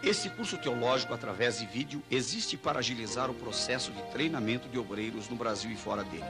Esse curso teológico, através de vídeo, existe para agilizar o processo de treinamento de obreiros no Brasil e fora dele.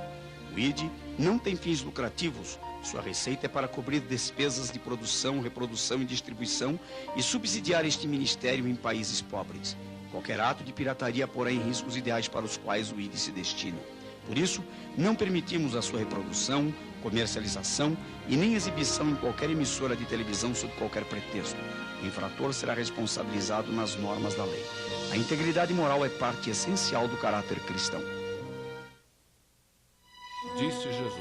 O ID não tem fins lucrativos. Sua receita é para cobrir despesas de produção, reprodução e distribuição e subsidiar este ministério em países pobres. Qualquer ato de pirataria porá em risco os ideais para os quais o ID se destina. Por isso, não permitimos a sua reprodução, comercialização e nem exibição em qualquer emissora de televisão sob qualquer pretexto. O infrator será responsabilizado nas normas da lei. A integridade moral é parte essencial do caráter cristão. Disse Jesus: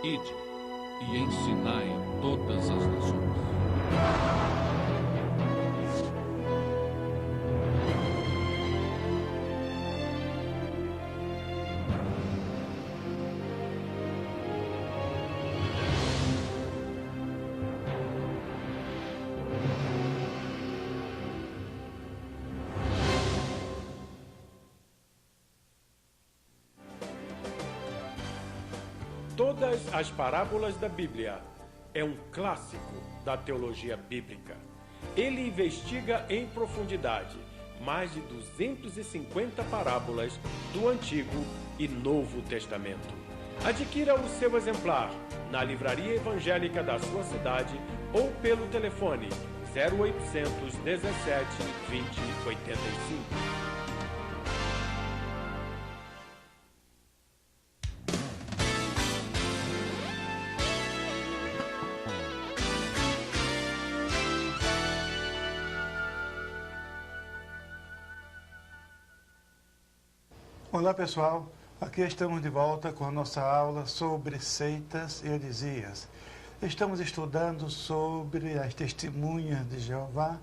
Ide e ensinai a todas as nações. Todas as parábolas da Bíblia é um clássico da teologia bíblica. Ele investiga em profundidade mais de 250 parábolas do Antigo e Novo Testamento. Adquira o seu exemplar na livraria evangélica da sua cidade ou pelo telefone 0800 17 20 85. Olá pessoal, aqui estamos de volta com a nossa aula sobre seitas e heresias. Estamos estudando sobre as testemunhas de Jeová,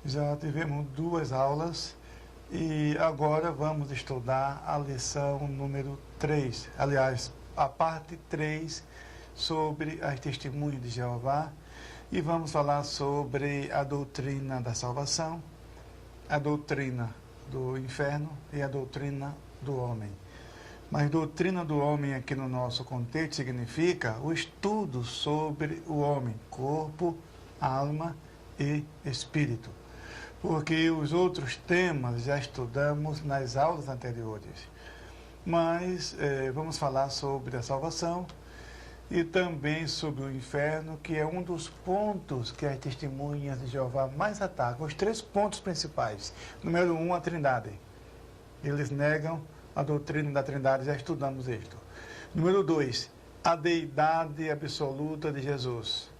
já tivemos 2 aulas e agora vamos estudar a lição número 3, aliás, a parte 3 sobre as testemunhas de Jeová e vamos falar sobre a doutrina da salvação, a doutrina do inferno e a doutrina do homem. Mas doutrina do homem aqui no nosso contexto significa o estudo sobre o homem, corpo, alma e espírito. Porque os outros temas já estudamos nas aulas anteriores. Mas vamos falar sobre a salvação e também sobre o inferno, que é um dos pontos que as testemunhas de Jeová mais atacam, os 3 pontos principais. Número 1, a Trindade. Eles negam a doutrina da Trindade, já estudamos isto. Número 2, a deidade absoluta de Jesus.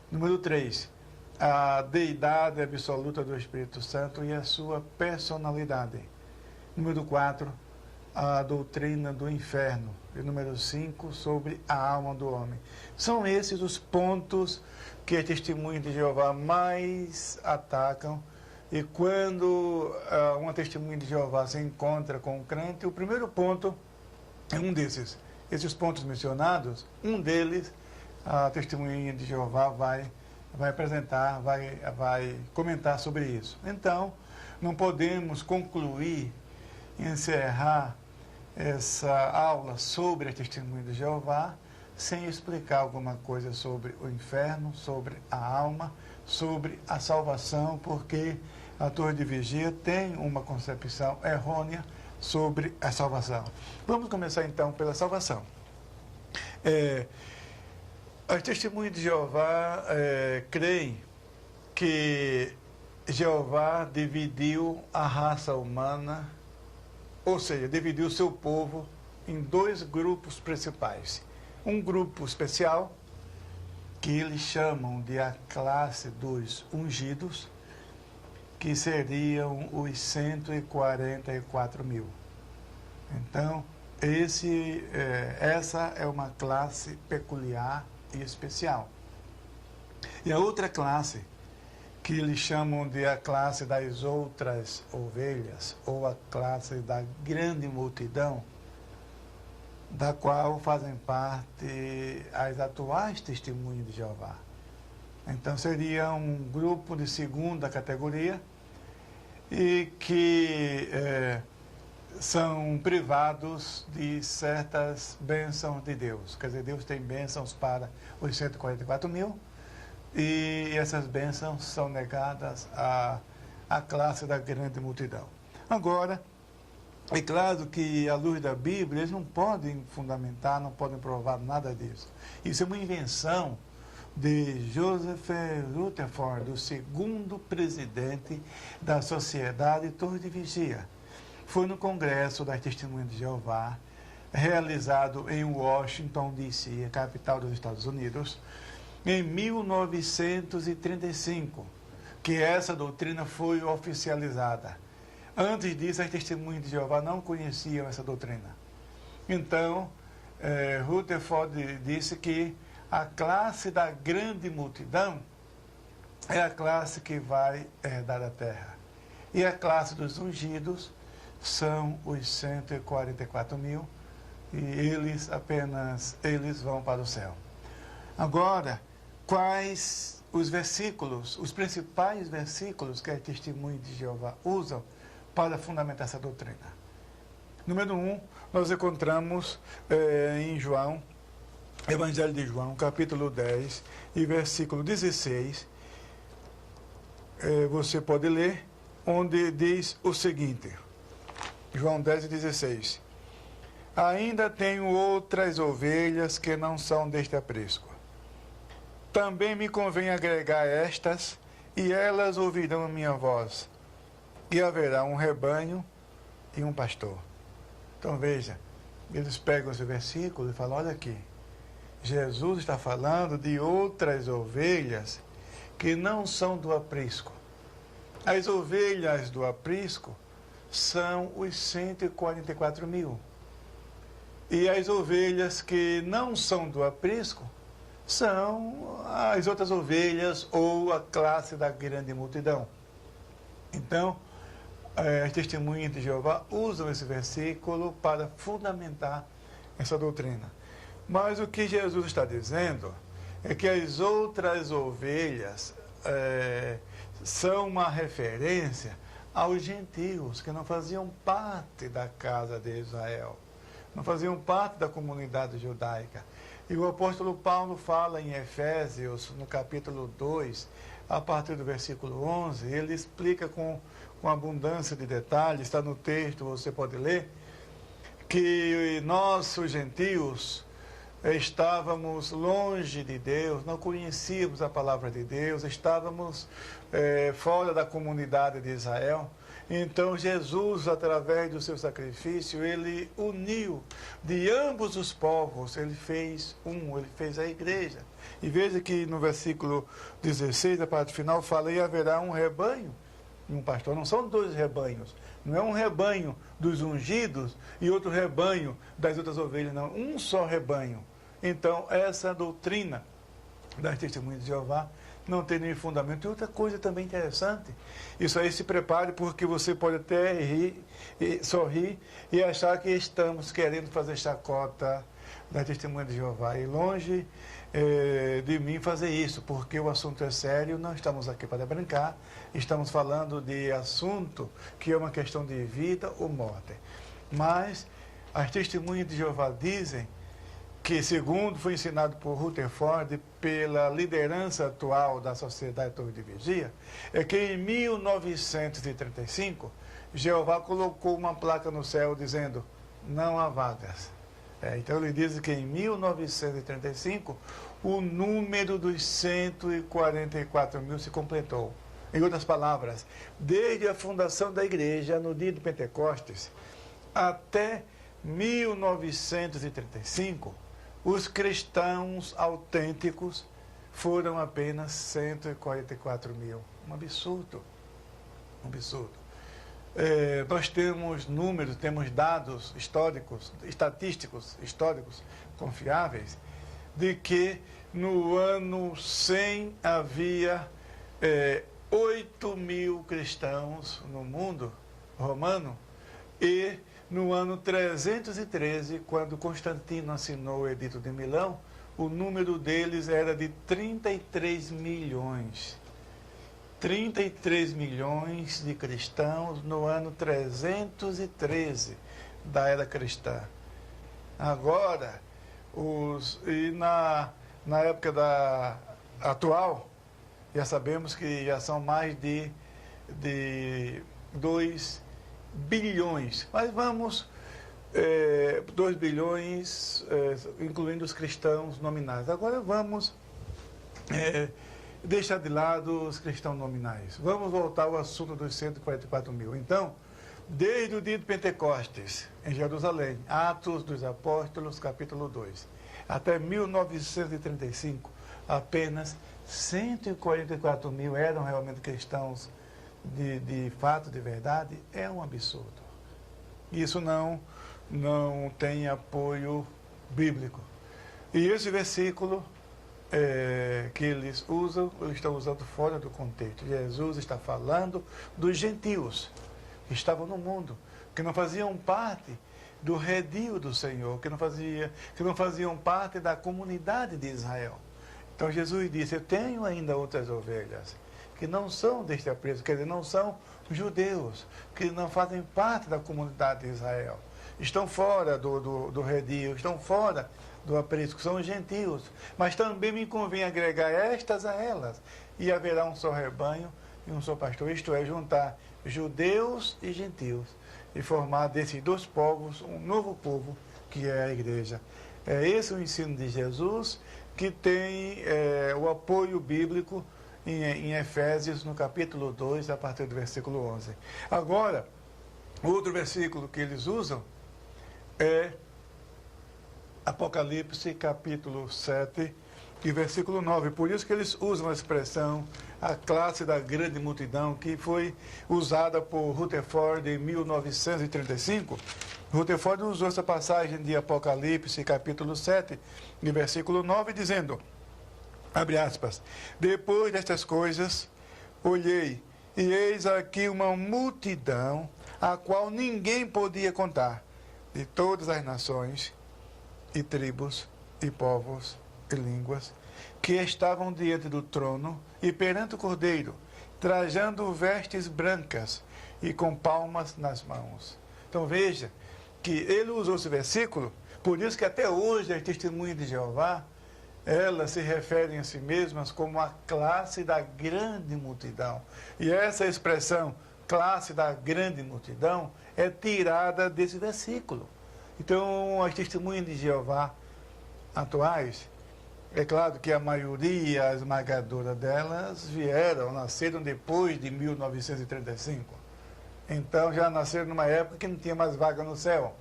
Número 3, a deidade absoluta do Espírito Santo e a sua personalidade. Número 4, a doutrina do inferno. E número 5, sobre a alma do homem. São esses os pontos que as testemunhas de Jeová mais atacam. E quando uma testemunha de Jeová se encontra com um crente, o primeiro ponto é um desses. Esses pontos mencionados, um deles, a testemunha de Jeová vai apresentar, vai comentar sobre isso. Então, não podemos concluir, encerrar essa aula sobre a testemunha de Jeová sem explicar alguma coisa sobre o inferno, sobre a alma, sobre a salvação, porque a Torre de Vigia tem uma concepção errônea sobre a salvação. Vamos começar então pela salvação. As testemunhas de Jeová creem que Jeová dividiu a raça humana, ou seja, dividiu o seu povo em 2 grupos principais. Um grupo especial, que eles chamam de a classe dos ungidos, que seriam os 144 mil. Então, essa é uma classe peculiar e especial. E a outra classe, que eles chamam de a classe das outras ovelhas, ou a classe da grande multidão, da qual fazem parte as atuais testemunhas de Jeová. Então seria um grupo de segunda categoria e que são privados de certas bênçãos de Deus. Quer dizer, Deus tem bênçãos para os 144 mil e essas bênçãos são negadas a classe da grande multidão. Agora, é claro que, à luz da Bíblia, eles não podem fundamentar, não podem provar nada disso. Isso é uma invenção de Joseph Rutherford, o segundo presidente da Sociedade Torre de Vigia. Foi no Congresso das Testemunhas de Jeová, realizado em Washington, D.C., a capital dos Estados Unidos, em 1935, que essa doutrina foi oficializada. Antes disso, as Testemunhas de Jeová não conheciam essa doutrina. Então, Rutherford disse que a classe da grande multidão é a classe que vai herdar a terra. E a classe dos ungidos são os 144 mil, e eles vão para o céu. Agora, quais os versículos, os principais versículos que as Testemunhas de Jeová usam para fundamentar essa doutrina? Número 1, nós encontramos em João, Evangelho de João, capítulo 10 e versículo 16. Você pode ler, onde diz o seguinte, João 10 e 16. Ainda tenho outras ovelhas que não são deste aprisco. Também me convém agregar estas, e elas ouvirão a minha voz. E haverá um rebanho e um pastor. Então veja, eles pegam esse versículo e falam, olha aqui, Jesus está falando de outras ovelhas que não são do aprisco. As ovelhas do aprisco são os 144 mil. E as ovelhas que não são do aprisco são as outras ovelhas ou a classe da grande multidão. Então, as Testemunhas de Jeová usam esse versículo para fundamentar essa doutrina. Mas o que Jesus está dizendo é que as outras ovelhas são uma referência aos gentios que não faziam parte da casa de Israel, não faziam parte da comunidade judaica. E o apóstolo Paulo fala em Efésios, no capítulo 2, a partir do versículo 11, ele explica com abundância de detalhes, está no texto, você pode ler, que nós, os gentios, estávamos longe de Deus, não conhecíamos a palavra de Deus, estávamos fora da comunidade de Israel. Então Jesus, através do seu sacrifício, ele uniu de ambos os povos, ele fez ele fez a igreja. E veja que no versículo 16, a parte final, fala, e haverá um rebanho e um pastor. Não são dois rebanhos, não é um rebanho dos ungidos e outro rebanho das outras ovelhas, não, um só rebanho. Então, essa doutrina das Testemunhas de Jeová não tem nenhum fundamento. E outra coisa também interessante, isso aí se prepare, porque você pode até sorrir e achar que estamos querendo fazer chacota das Testemunhas de Jeová. E longe de mim fazer isso, porque o assunto é sério, não estamos aqui para brincar, estamos falando de assunto que é uma questão de vida ou morte. Mas as Testemunhas de Jeová dizem que, segundo foi ensinado por Rutherford, pela liderança atual da Sociedade Torre de Vigia, é que em 1935, Jeová colocou uma placa no céu dizendo, não há vagas. Então ele diz que em 1935, o número dos 144 mil se completou. Em outras palavras, desde a fundação da igreja, no dia de Pentecostes, até 1935, os cristãos autênticos foram apenas 144 mil. Um absurdo. Um absurdo. Nós temos números, temos dados históricos, estatísticos históricos confiáveis, de que no ano 100 havia 8 mil cristãos no mundo romano, e no ano 313, quando Constantino assinou o Edito de Milão, o número deles era de 33 milhões. 33 milhões de cristãos no ano 313 da era cristã. Agora, na época atual, já sabemos que já são mais de de 2 bilhões. Mas vamos, 2 bilhões, incluindo os cristãos nominais. Agora vamos deixar de lado os cristãos nominais. Vamos voltar ao assunto dos 144 mil. Então, desde o dia de Pentecostes, em Jerusalém, Atos dos Apóstolos, capítulo 2, até 1935, apenas 144 mil eram realmente cristãos de fato, de verdade. É um absurdo. Isso não tem apoio bíblico. E esse versículo que eles estão usando fora do contexto. Jesus está falando dos gentios que estavam no mundo, que não faziam parte do redil do Senhor, que não faziam parte da comunidade de Israel. Então Jesus disse: eu tenho ainda outras ovelhas que não são deste apreço, quer dizer, não são judeus, que não fazem parte da comunidade de Israel. Estão fora do redil, estão fora do apreço, que são os gentios. Mas também me convém agregar estas a elas, e haverá um só rebanho e um só pastor, isto é, juntar judeus e gentios, e formar desses dois povos um novo povo, que é a igreja. É esse o ensino de Jesus, que tem o apoio bíblico em Efésios, no capítulo 2, a partir do versículo 11. Agora, outro versículo que eles usam é Apocalipse, capítulo 7, e versículo 9. Por isso que eles usam a expressão a classe da grande multidão, que foi usada por Rutherford em 1935. Rutherford usou essa passagem de Apocalipse, capítulo 7, e versículo 9, dizendo, abre aspas, depois destas coisas, olhei, e eis aqui uma multidão, a qual ninguém podia contar, de todas as nações, e tribos, e povos, e línguas, que estavam diante do trono, e perante o Cordeiro, trajando vestes brancas, e com palmas nas mãos. Então veja, que ele usou esse versículo, por isso que até hoje as testemunhas de Jeová, elas se referem a si mesmas como a classe da grande multidão. E essa expressão, classe da grande multidão, é tirada desse versículo. Então, as testemunhas de Jeová atuais, é claro que a maioria esmagadora delas nasceram depois de 1935. Então, já nasceram numa época que não tinha mais vaga no céu.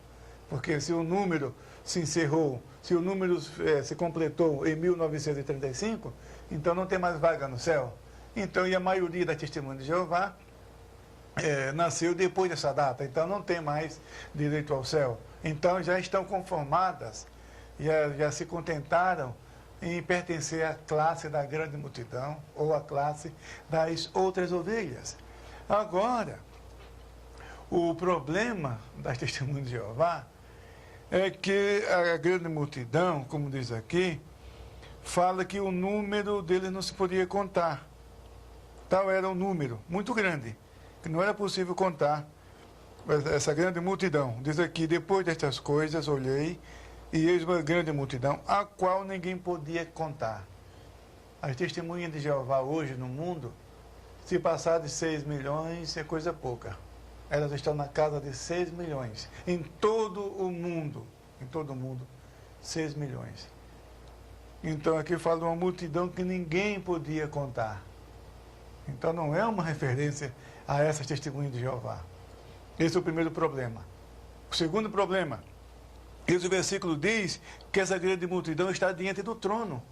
Porque se o número se encerrou, se o número se completou em 1935, então não tem mais vaga no céu. Então, e a maioria das testemunhas de Jeová nasceu depois dessa data, então não tem mais direito ao céu. Então já estão conformadas, já se contentaram em pertencer à classe da grande multidão ou à classe das outras ovelhas. Agora, o problema das testemunhas de Jeová é que a grande multidão, como diz aqui, fala que o número deles não se podia contar. Tal era um número muito grande, que não era possível contar essa grande multidão. Diz aqui, depois destas coisas, olhei, e eis uma grande multidão, a qual ninguém podia contar. As testemunhas de Jeová hoje no mundo, se passar de 6 milhões, é coisa pouca. Elas estão na casa de 6 milhões. Em todo o mundo, 6 milhões. Então aqui fala de uma multidão que ninguém podia contar. Então não é uma referência a essas testemunhas de Jeová. Esse é o primeiro problema. O segundo problema, esse versículo diz que essa grande multidão está diante do trono.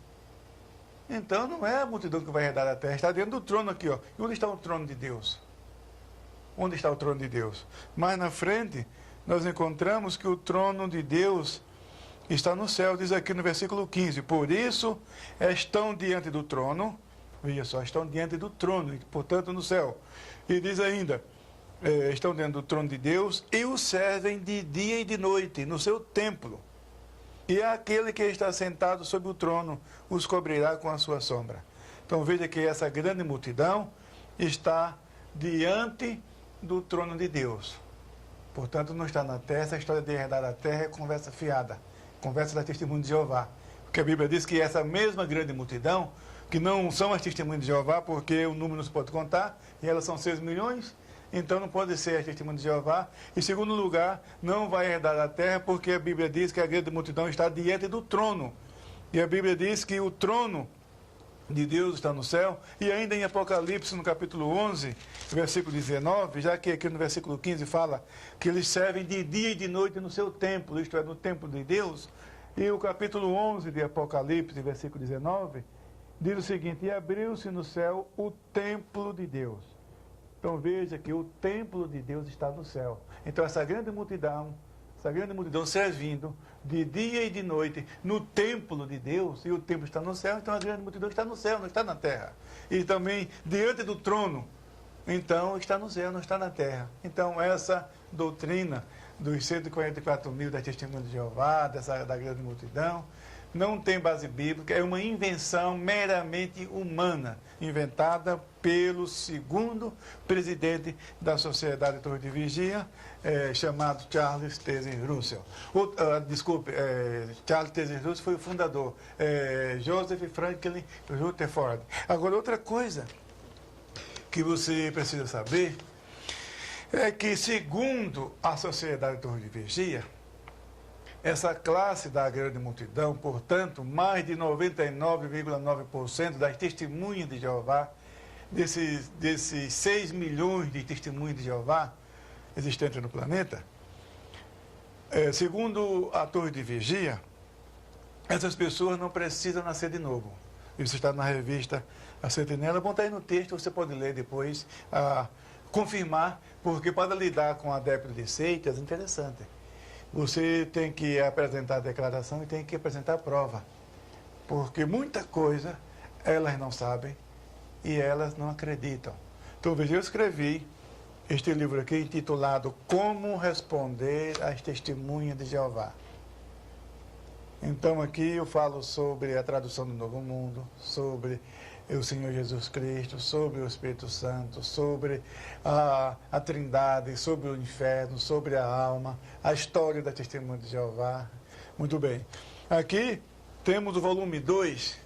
Então não é a multidão que vai herdar a terra, está diante do trono aqui, ó. E onde está o trono de Deus? Onde está o trono de Deus? Mais na frente, nós encontramos que o trono de Deus está no céu, diz aqui no versículo 15. Por isso, estão diante do trono, veja só, estão diante do trono, portanto no céu. E diz ainda, estão diante do trono de Deus e o servem de dia e de noite no seu templo. E aquele que está sentado sobre o trono os cobrirá com a sua sombra. Então veja que essa grande multidão está diante do trono de Deus. Portanto, não está na terra. Essa história de herdar a terra é conversa fiada, conversa da testemunha de Jeová. Porque a Bíblia diz que essa mesma grande multidão que não são as testemunhas de Jeová, porque o número não se pode contar, e elas são 6 milhões, então não pode ser as testemunhas de Jeová. Em segundo lugar, não vai herdar a terra, porque a Bíblia diz que a grande multidão está diante do trono. E a Bíblia diz que o trono de Deus está no céu, e ainda em Apocalipse, no capítulo 11, versículo 19, já que aqui no versículo 15 fala que eles servem de dia e de noite no seu templo, isto é, no templo de Deus, e o capítulo 11 de Apocalipse, versículo 19, diz o seguinte: e abriu-se no céu o templo de Deus. Então veja que o templo de Deus está no céu. Então essa grande multidão servindo de dia e de noite no templo de Deus, e o templo está no céu, então a grande multidão está no céu, não está na terra. E também diante do trono, então está no céu, não está na terra. Então essa doutrina dos 144 mil da Testemunha de Jeová, da grande multidão, não tem base bíblica, é uma invenção meramente humana, inventada pelo segundo presidente da Sociedade Torre de Vigia, chamado Charles Taze Russell. Charles Taze Russell foi o fundador, Joseph Franklin Rutherford. Agora, outra coisa que você precisa saber é que, segundo a Sociedade Torre de Vigia, essa classe da grande multidão, portanto, mais de 99,9% das testemunhas de Jeová, desses 6 milhões de testemunhas de Jeová existentes no planeta, segundo a Torre de Vigia, essas pessoas não precisam nascer de novo. Isso está na revista A Sentinela. Bom, está aí no texto, você pode ler depois, confirmar, porque para lidar com adeptos de seitas é interessante. Você tem que apresentar a declaração e tem que apresentar a prova. Porque muita coisa elas não sabem e elas não acreditam. Então, veja, eu escrevi este livro aqui intitulado Como Responder às Testemunhas de Jeová. Então, aqui eu falo sobre a tradução do Novo Mundo, sobre o Senhor Jesus Cristo, sobre o Espírito Santo, sobre a Trindade, sobre o inferno, sobre a alma, a história da Testemunha de Jeová. Muito bem. Aqui temos o volume 2,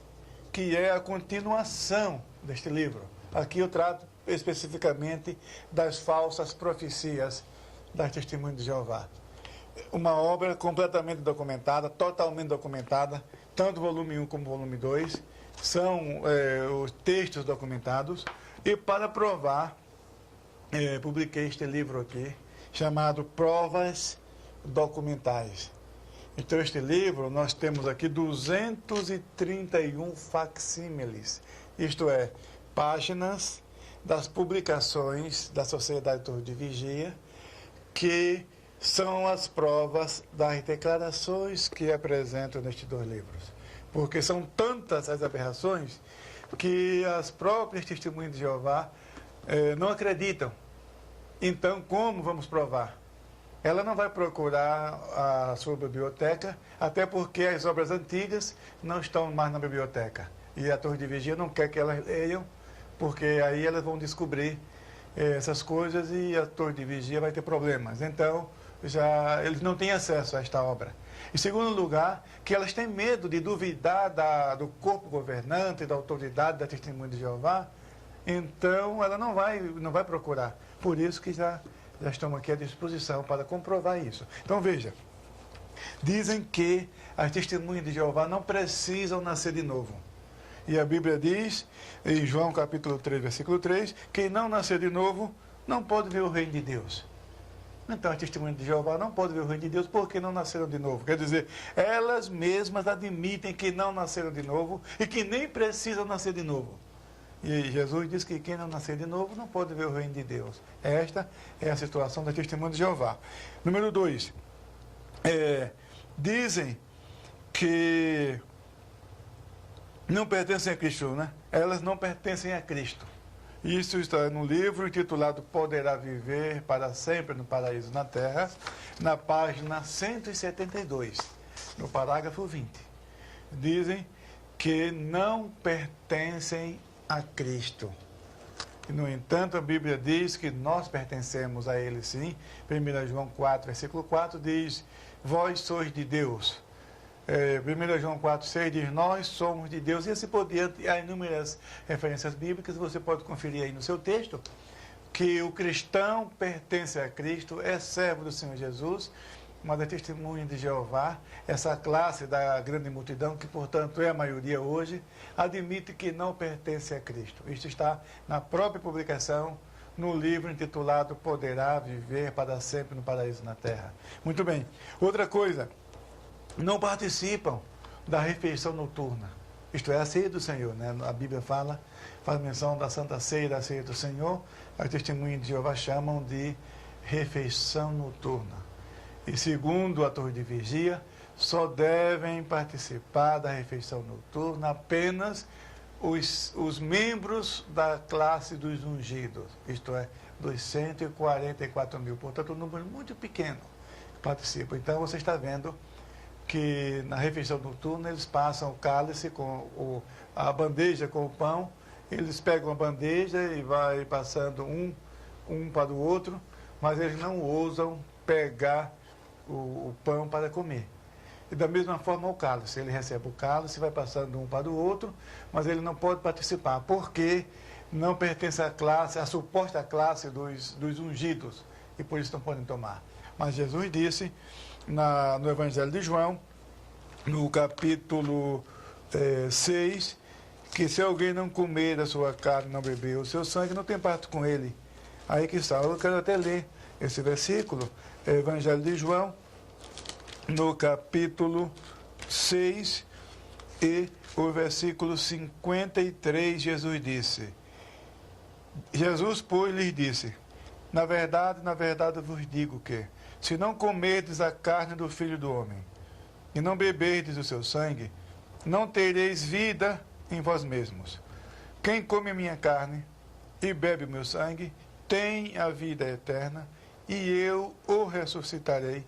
que é a continuação deste livro. Aqui eu trato especificamente das falsas profecias das Testemunhas de Jeová. Uma obra completamente documentada, totalmente documentada, tanto o volume 1 como o volume 2, são os textos documentados, e para provar, publiquei este livro aqui, chamado Provas Documentais. Então, este livro, nós temos aqui 231 facsímiles, isto é, páginas das publicações da Sociedade Torre de Vigia, que são as provas das declarações que apresentam nestes 2 livros. Porque são tantas as aberrações que as próprias testemunhas de Jeová não acreditam. Então, como vamos provar? Ela não vai procurar a sua biblioteca, até porque as obras antigas não estão mais na biblioteca. E a Torre de Vigia não quer que elas leiam, porque aí elas vão descobrir essas coisas e a Torre de Vigia vai ter problemas. Então, eles não têm acesso a esta obra. Em segundo lugar, que elas têm medo de duvidar do corpo governante, da autoridade da Testemunha de Jeová, então ela não vai procurar. Por isso que já estamos aqui à disposição para comprovar isso. Então veja, dizem que as Testemunhas de Jeová não precisam nascer de novo. E a Bíblia diz, em João capítulo 3, versículo 3, quem não nascer de novo não pode ver o reino de Deus. Então, as testemunhas de Jeová não podem ver o reino de Deus porque não nasceram de novo. Quer dizer, elas mesmas admitem que não nasceram de novo e que nem precisam nascer de novo. E Jesus diz que quem não nascer de novo não pode ver o reino de Deus. Esta é a situação das testemunhas de Jeová. Número 2. Dizem que não pertencem a Cristo, né? Elas não pertencem a Cristo. Isso está no livro intitulado Poderá Viver para Sempre no Paraíso na Terra, na página 172, no parágrafo 20. Dizem que não pertencem a Cristo. E, no entanto, a Bíblia diz que nós pertencemos a Ele, sim. 1 João 4, versículo 4 diz: vós sois de Deus. 1 João 4,6 diz, nós somos de Deus. E assim por diante, há inúmeras referências bíblicas, você pode conferir aí no seu texto, que o cristão pertence a Cristo, é servo do Senhor Jesus, mas é testemunha de Jeová. Essa classe da grande multidão, que portanto é a maioria hoje, admite que não pertence a Cristo. Isto está na própria publicação, no livro intitulado Poderá Viver para Sempre no Paraíso na Terra. Muito bem. Outra coisa, não participam da refeição noturna. Isto é, a ceia do Senhor, né? A Bíblia faz menção da Santa Ceia, da ceia do Senhor. As testemunhas de Jeová chamam de refeição noturna. E segundo a torre de vigia, só devem participar da refeição noturna apenas os membros da classe dos ungidos, isto é, dos 144 mil. Portanto, um número muito pequeno que participa. Então, você está vendo que na refeição noturna eles passam o cálice com a bandeja com o pão, eles pegam a bandeja e vai passando um para o outro, mas eles não ousam pegar o pão para comer. E da mesma forma o cálice, ele recebe o cálice, vai passando um para o outro, mas ele não pode participar, porque não pertence à classe, à suposta classe dos ungidos, e por isso não podem tomar. Mas Jesus disse no Evangelho de João, no capítulo 6, que se alguém não comer a sua carne, não beber o seu sangue, não tem parte com ele. Aí que está. Eu quero até ler esse versículo, Evangelho de João, no capítulo 6, e o versículo 53, Jesus, pois, lhes disse, na verdade, eu vos digo que, se não comerdes a carne do Filho do Homem, e não beberdes o seu sangue, não tereis vida em vós mesmos. Quem come a minha carne e bebe o meu sangue, tem a vida eterna, e eu o ressuscitarei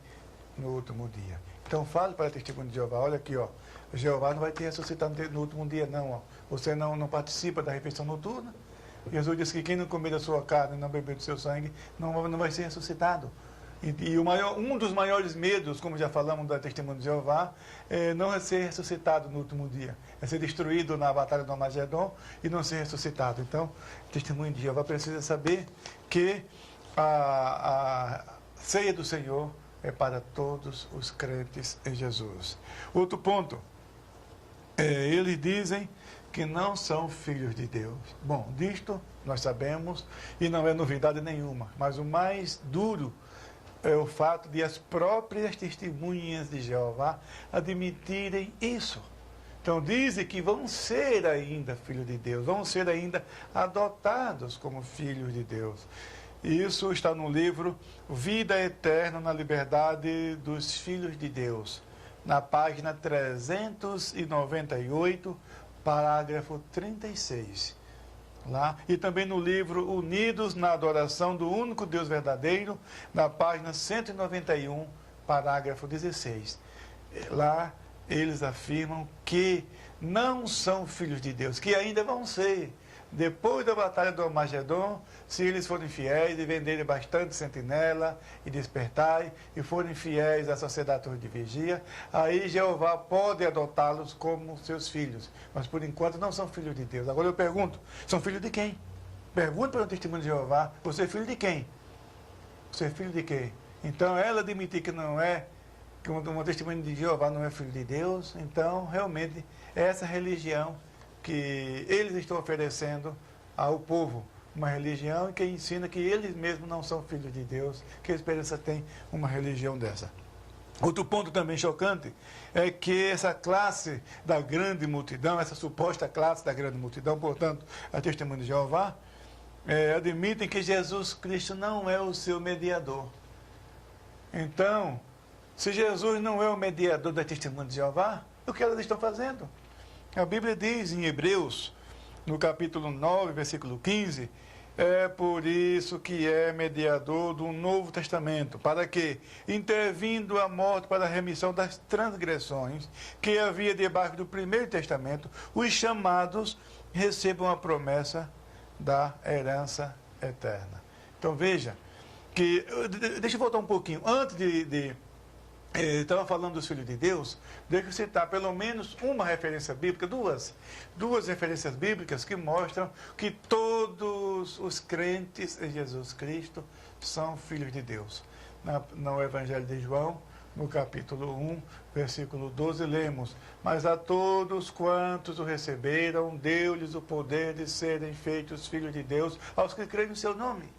no último dia. Então fale para o testemunho de Jeová, olha aqui, ó, Jeová não vai te ressuscitar no último dia não, ó. Você não participa da refeição noturna. Jesus disse que quem não comer da sua carne e não beber do seu sangue, não vai ser ressuscitado. E um dos maiores medos, como já falamos do testemunho de Jeová, é não ser ressuscitado no último dia. É ser destruído na batalha do Armagedon e não ser ressuscitado. Então, o testemunho de Jeová precisa saber que a ceia do Senhor é para todos os crentes em Jesus. Outro ponto, eles dizem que não são filhos de Deus. Bom, disto nós sabemos e não é novidade nenhuma, mas o mais duro é o fato de as próprias testemunhas de Jeová admitirem isso. Então dizem que vão ser ainda filhos de Deus, vão ser ainda adotados como filhos de Deus. Isso está no livro Vida Eterna na Liberdade dos Filhos de Deus, na página 398, parágrafo 36. Lá. E também no livro Unidos na Adoração do Único Deus Verdadeiro, na página 191, parágrafo 16. Lá eles afirmam que não são filhos de Deus, que ainda vão ser. Depois da batalha do Armagedon, se eles forem fiéis e venderem bastante sentinela e despertarem, e forem fiéis à sociedade torre de vigia, aí Jeová pode adotá-los como seus filhos. Mas por enquanto não são filhos de Deus. Agora eu pergunto, são filhos de quem? Pergunto para o testemunho de Jeová, você é filho de quem? Você é filho de quem? Então ela admitir que não é, que um testemunho de Jeová não é filho de Deus, então realmente é essa religião que eles estão oferecendo ao povo, uma religião que ensina que eles mesmos não são filhos de Deus. Que esperança tem uma religião dessa? Outro ponto também chocante é que essa classe da grande multidão, essa suposta classe da grande multidão, portanto, a testemunha de Jeová, admitem que Jesus Cristo não é o seu mediador. Então, se Jesus não é o mediador da testemunha de Jeová, o que elas estão fazendo? A Bíblia diz em Hebreus, no capítulo 9, versículo 15, é por isso que é mediador do Novo Testamento, para que, intervindo a morte para a remissão das transgressões que havia debaixo do primeiro testamento, os chamados recebam a promessa da herança eterna. Então veja, que deixa eu voltar um pouquinho, antes de estava falando dos filhos de Deus, deixa eu citar pelo menos uma referência bíblica, duas referências bíblicas que mostram que todos os crentes em Jesus Cristo são filhos de Deus. No Evangelho de João, no capítulo 1, versículo 12, lemos: mas a todos quantos o receberam, deu-lhes o poder de serem feitos filhos de Deus, aos que creem no seu nome.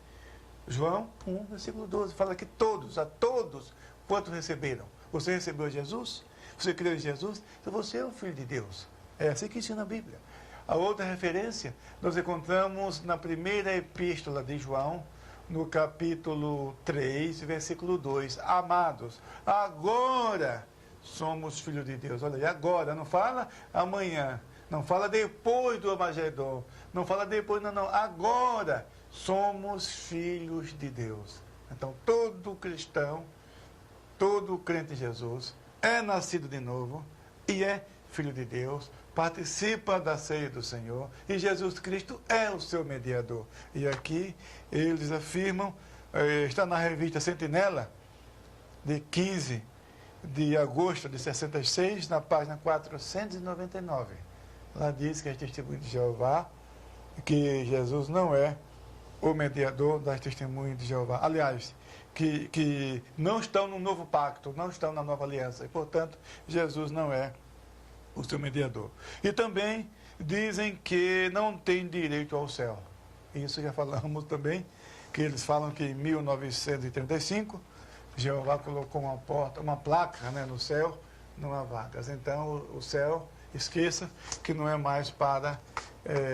João 1, versículo 12, fala que a todos quantos receberam. Você recebeu Jesus? Você creu em Jesus? Então você é um filho de Deus. É assim que ensina a Bíblia. A outra referência nós encontramos na primeira epístola de João, no capítulo 3, versículo 2. Amados, agora somos filhos de Deus. Olha aí, agora, não fala amanhã, não fala depois do Armagedon, não fala depois, não. Agora somos filhos de Deus. Então, todo cristão, todo crente em Jesus é nascido de novo e é filho de Deus, participa da ceia do Senhor, e Jesus Cristo é o seu mediador. E aqui eles afirmam, está na revista Sentinela, de 15 de agosto de 66, na página 499. Lá diz que é testemunho de Jeová, que Jesus não é o mediador das testemunhas de Jeová. Aliás, que não estão no novo pacto, não estão na nova aliança, e portanto Jesus não é o seu mediador. E também dizem que não tem direito ao céu. Isso já falamos também, que eles falam que em 1935 Jeová colocou uma placa, né, no céu, não há vagas. Então o céu, esqueça que não é mais para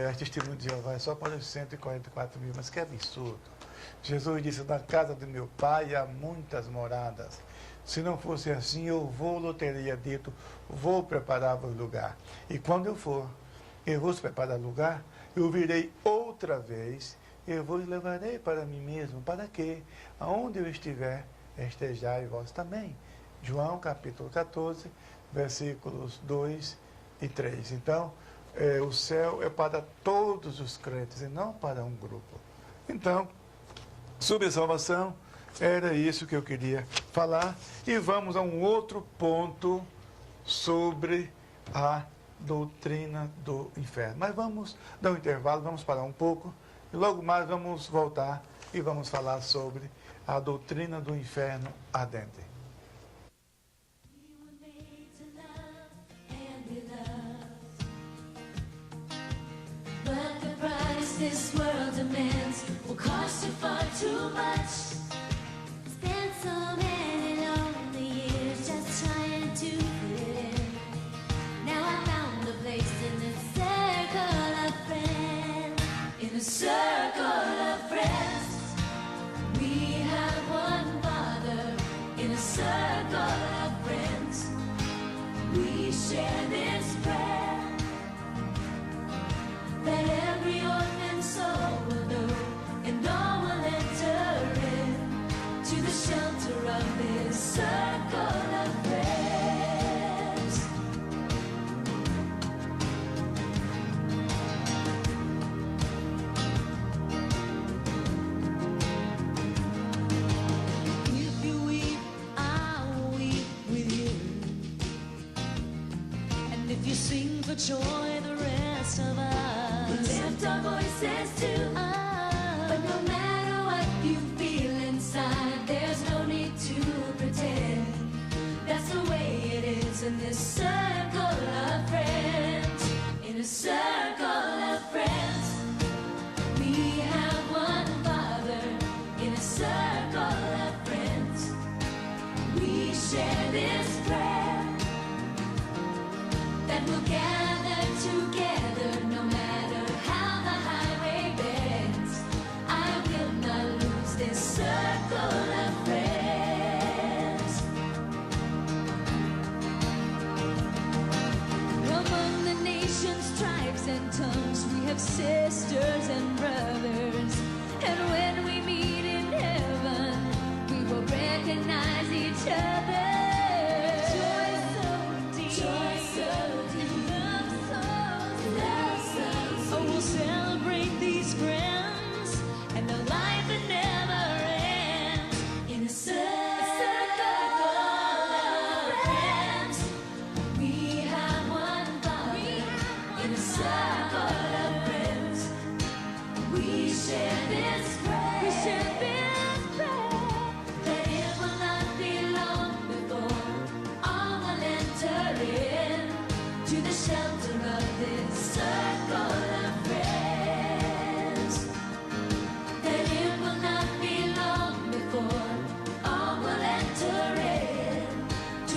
as testemunhas de Jeová, é só para os 144 mil. Mas que absurdo! Jesus disse: na casa do meu pai há muitas moradas. Se não fosse assim, eu teria dito, vou preparar-vos lugar. E quando eu for, eu vos preparar lugar, eu virei outra vez, eu vos levarei para mim mesmo, para que, aonde eu estiver, estejai vós também. João capítulo 14, versículos 2 e 3. Então, o céu é para todos os crentes e não para um grupo. Então, sobre salvação, era isso que eu queria falar. E vamos a um outro ponto sobre a doutrina do inferno. Mas vamos dar um intervalo, vamos parar um pouco. E logo mais vamos voltar e vamos falar sobre a doutrina do inferno ardente. This world demands will cost you far too much. Spent so many lonely years just trying to fit in. Now I found a place in a circle of friends. In a circle of friends, we have one Father. In a circle of friends, we share this prayer, that every orphan soul will know, and all will enter in to the shelter of this circle of friends. If you weep, I will weep with you, and if you sing for joy, the rest of us lift our voices too. But no matter what you feel inside, there's no need to pretend. That's the way it is in this circle of friends. In a circle of friends, we have one Father. In a circle of friends, we share this prayer, that we'll gather together no matter how the highway bends. I will not lose this circle of friends. Among the nations, tribes, and tongues, we have sisters and brothers. And when we meet in heaven, we will recognize each other. Joy so deep, joy so deep, love so oh, we'll celebrate these friends and the life that never ends. In a circle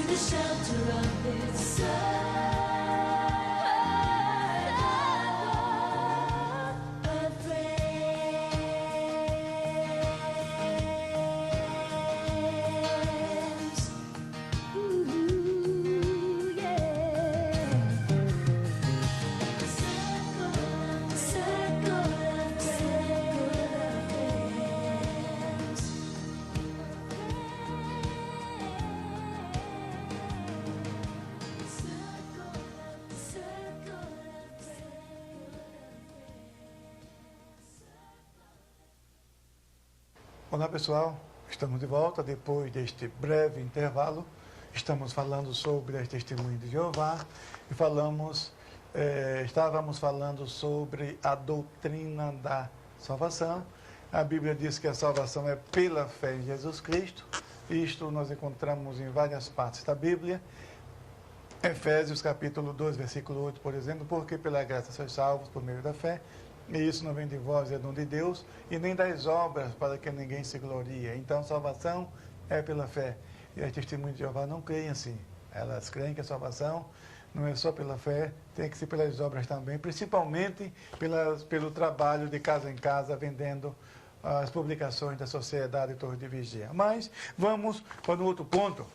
the shelter of His circle of friends. Ooh, yeah. Circle of friends. Olá pessoal, estamos de volta depois deste breve intervalo. Estamos falando sobre as testemunhas de Jeová e estávamos falando sobre a doutrina da salvação. A Bíblia diz que a salvação é pela fé em Jesus Cristo. Isto nós encontramos em várias partes da Bíblia. Efésios capítulo 2, versículo 8, por exemplo, porque pela graça sois salvos por meio da fé, e isso não vem de vós, é dom de Deus, e nem das obras para que ninguém se glorie. Então, salvação é pela fé. E as testemunhas de Jeová não creem assim. Elas creem que a salvação não é só pela fé, tem que ser pelas obras também, principalmente pelo trabalho de casa em casa, vendendo as publicações da Sociedade Torre de Vigia. Mas vamos para um outro ponto,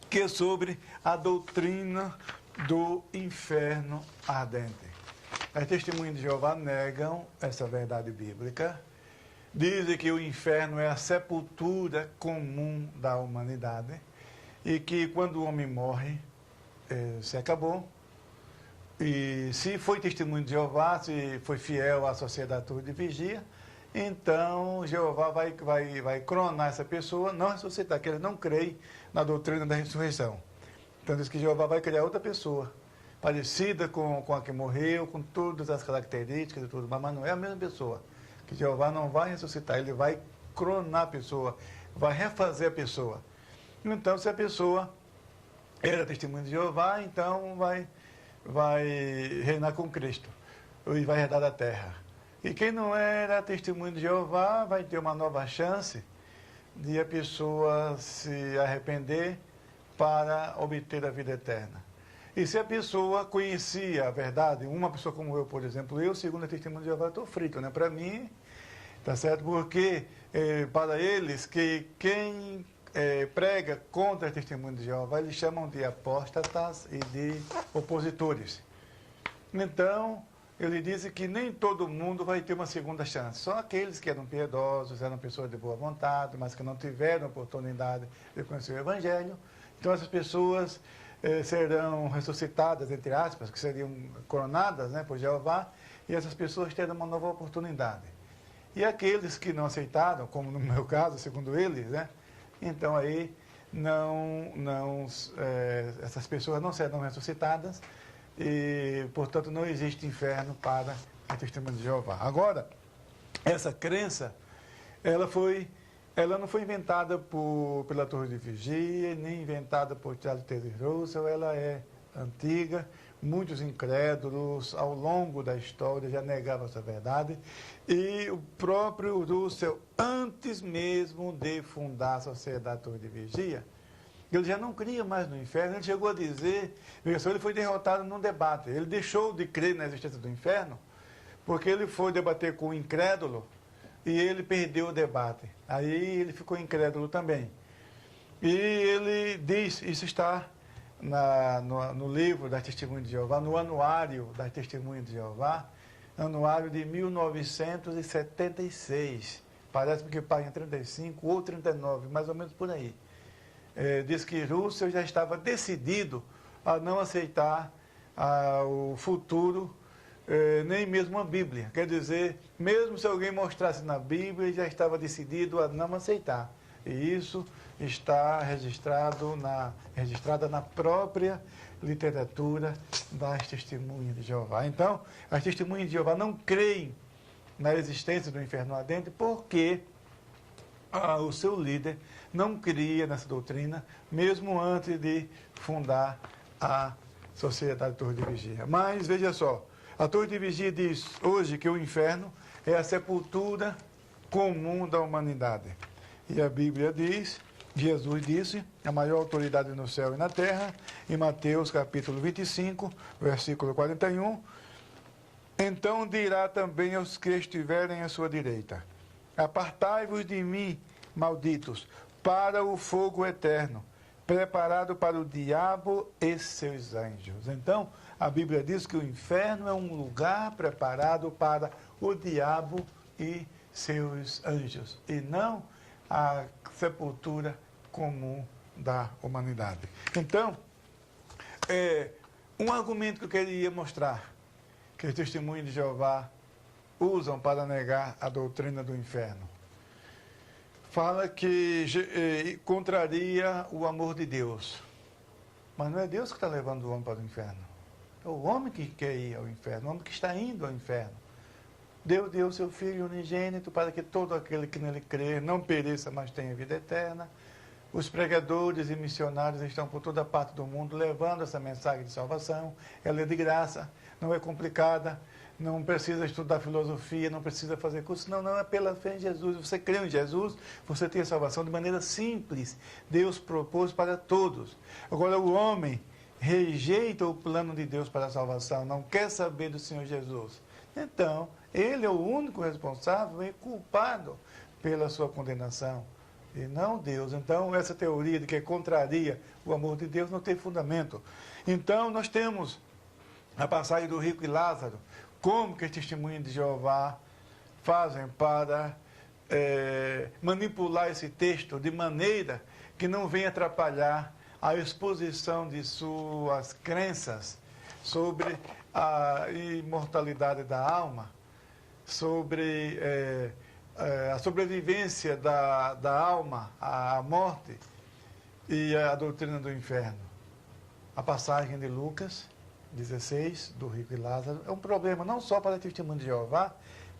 que é sobre a doutrina do inferno ardente. As testemunhas de Jeová negam essa verdade bíblica, dizem que o inferno é a sepultura comum da humanidade e que quando o homem morre, se acabou. E se foi testemunho de Jeová, se foi fiel à Sociedade Torre de Vigia, então Jeová vai coronar essa pessoa, não ressuscitar, que ele não crê na doutrina da ressurreição. Então diz que Jeová vai criar outra pessoa, parecida com a que morreu, com todas as características e tudo, mas não é a mesma pessoa. Que Jeová não vai ressuscitar, ele vai coronar a pessoa, vai refazer a pessoa. Então, se a pessoa era testemunha de Jeová, então vai reinar com Cristo e vai herdar a terra. E quem não era testemunha de Jeová vai ter uma nova chance de a pessoa se arrepender para obter a vida eterna. E se a pessoa conhecia a verdade, uma pessoa como eu, por exemplo, eu, segundo a testemunha de Jeová, estou frito, né? Para mim, tá certo? Porque para eles, que quem prega contra a testemunha de Jeová, eles chamam de apóstatas e de opositores. Então, ele diz que nem todo mundo vai ter uma segunda chance. Só aqueles que eram piedosos, eram pessoas de boa vontade, mas que não tiveram oportunidade de conhecer o Evangelho. Então, essas pessoas serão ressuscitadas, entre aspas, que seriam coronadas, né, por Jeová, e essas pessoas terão uma nova oportunidade. E aqueles que não aceitaram, como no meu caso, segundo eles, né, então aí essas pessoas não serão ressuscitadas e, portanto, não existe inferno para a testemunha de Jeová. Agora, essa crença, ela não foi inventada pela Torre de Vigia, nem inventada por Charles Taze Russell, ela é antiga. Muitos incrédulos, ao longo da história, já negavam essa verdade. E o próprio Russell, antes mesmo de fundar a Sociedade Torre de Vigia, ele já não cria mais no inferno. Ele chegou a dizer, ele foi derrotado num debate. Ele deixou de crer na existência do inferno, porque ele foi debater com o incrédulo, e ele perdeu o debate. Aí ele ficou incrédulo também. E ele diz, isso está no livro das Testemunhas de Jeová, no anuário das Testemunhas de Jeová, anuário de 1976. Parece que paga em 35 ou 39, mais ou menos por aí. Diz que Russell já estava decidido a não aceitar o futuro, nem mesmo a Bíblia. Quer dizer, mesmo se alguém mostrasse na Bíblia, ele já estava decidido a não aceitar. E isso está registrada na própria literatura das Testemunhas de Jeová. Então, as Testemunhas de Jeová não creem na existência do inferno ardente porque o seu líder não cria nessa doutrina, mesmo antes de fundar a Sociedade Torre de Vigia. Mas, veja só, a Torre de Vigia diz hoje que o inferno é a sepultura comum da humanidade. E a Bíblia diz Jesus disse, a maior autoridade no céu e na terra, em Mateus capítulo 25, versículo 41, então dirá também aos que estiverem à sua direita, apartai-vos de mim, malditos, para o fogo eterno, preparado para o diabo e seus anjos. Então, a Bíblia diz que o inferno é um lugar preparado para o diabo e seus anjos, e não a sepultura comum da humanidade. Então, um argumento que eu queria mostrar, que os testemunhos de Jeová usam para negar a doutrina do inferno, fala que contraria o amor de Deus. Mas não é Deus que está levando o homem para o inferno. É o homem que quer ir ao inferno, o homem que está indo ao inferno. Deus deu o seu Filho unigênito para que todo aquele que nele crê não pereça, mas tenha vida eterna. Os pregadores e missionários estão por toda parte do mundo levando essa mensagem de salvação. Ela é de graça, não é complicada, não precisa estudar filosofia, não precisa fazer curso. Não, é pela fé em Jesus. Você crê em Jesus, você tem a salvação de maneira simples. Deus propôs para todos. Agora, o homem rejeita o plano de Deus para a salvação, não quer saber do Senhor Jesus. Então, ele é o único responsável e culpado pela sua condenação, e não Deus. Então, essa teoria de que contraria o amor de Deus não tem fundamento. Então, nós temos a passagem do rico e Lázaro. Como que os testemunhos de Jeová fazem para manipular esse texto de maneira que não venha atrapalhar a exposição de suas crenças sobre a imortalidade da alma, sobre a sobrevivência da alma à morte e a doutrina do inferno. A passagem de Lucas 16, do rico e Lázaro, é um problema não só para o testemunho de Jeová,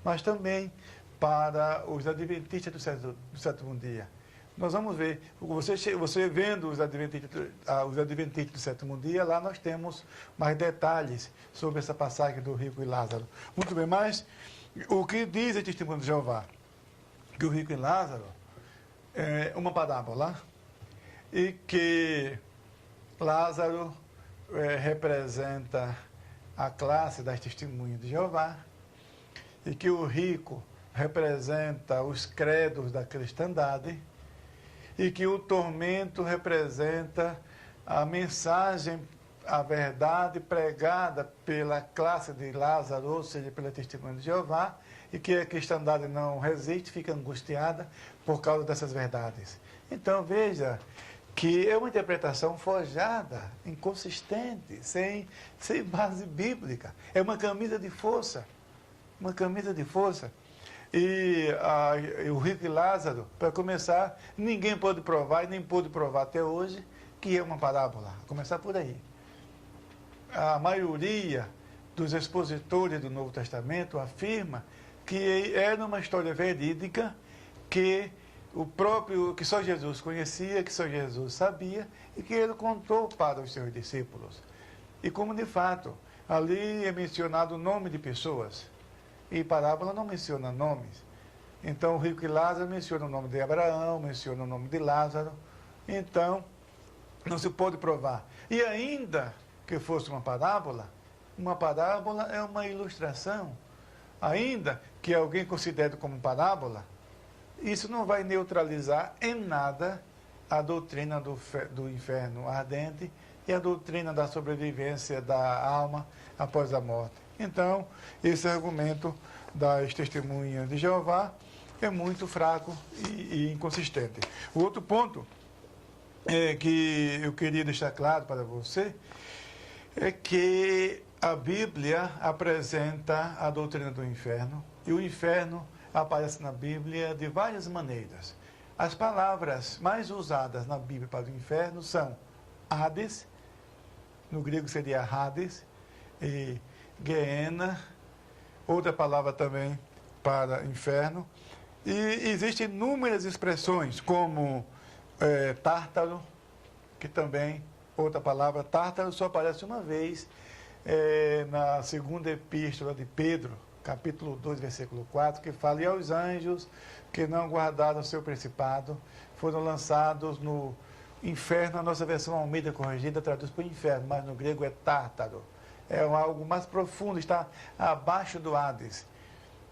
mas também para os adventistas do sétimo dia. Nós vamos ver, você vendo os adventistas do sétimo dia, lá nós temos mais detalhes sobre essa passagem do rico e Lázaro. Muito bem, mas o que diz o testemunho de Jeová? Que o rico e Lázaro é uma parábola e que Lázaro representa a classe das testemunhas de Jeová e que o rico representa os credos da cristandade e que o tormento representa a mensagem, a verdade pregada pela classe de Lázaro, ou seja, pela testemunha de Jeová, e que a cristandade não resiste, fica angustiada por causa dessas verdades. Então, veja que é uma interpretação forjada, inconsistente, sem base bíblica. É uma camisa de força. Uma camisa de força. E o rico e Lázaro, para começar, ninguém pode provar, e nem pôde provar até hoje, que é uma parábola. Vou começar por aí. A maioria dos expositores do Novo Testamento afirma que era uma história verídica que que só Jesus conhecia, que só Jesus sabia e que ele contou para os seus discípulos. E como de fato, ali é mencionado o nome de pessoas e parábola não menciona nomes. Então o rico e Lázaro menciona o nome de Abraão, menciona o nome de Lázaro. Então não se pode provar. E ainda que fosse uma parábola é uma ilustração. Ainda que alguém considere como parábola, isso não vai neutralizar em nada a doutrina do inferno ardente e a doutrina da sobrevivência da alma após a morte. Então, esse argumento das testemunhas de Jeová é muito fraco e inconsistente. O outro ponto que eu queria deixar claro para você é que a Bíblia apresenta a doutrina do inferno e o inferno aparece na Bíblia de várias maneiras. As palavras mais usadas na Bíblia para o inferno são Hades, no grego seria Hades, e Gehenna, outra palavra também para inferno. E existem inúmeras expressões, como Tártaro, que também, outra palavra, Tártaro só aparece uma vez na segunda epístola de Pedro, capítulo 2, versículo 4, que fala: e aos anjos que não guardaram o seu principado, foram lançados no inferno. A nossa versão Almeida corrigida traduz para o inferno, mas no grego é tártaro. É algo mais profundo, está abaixo do Hades.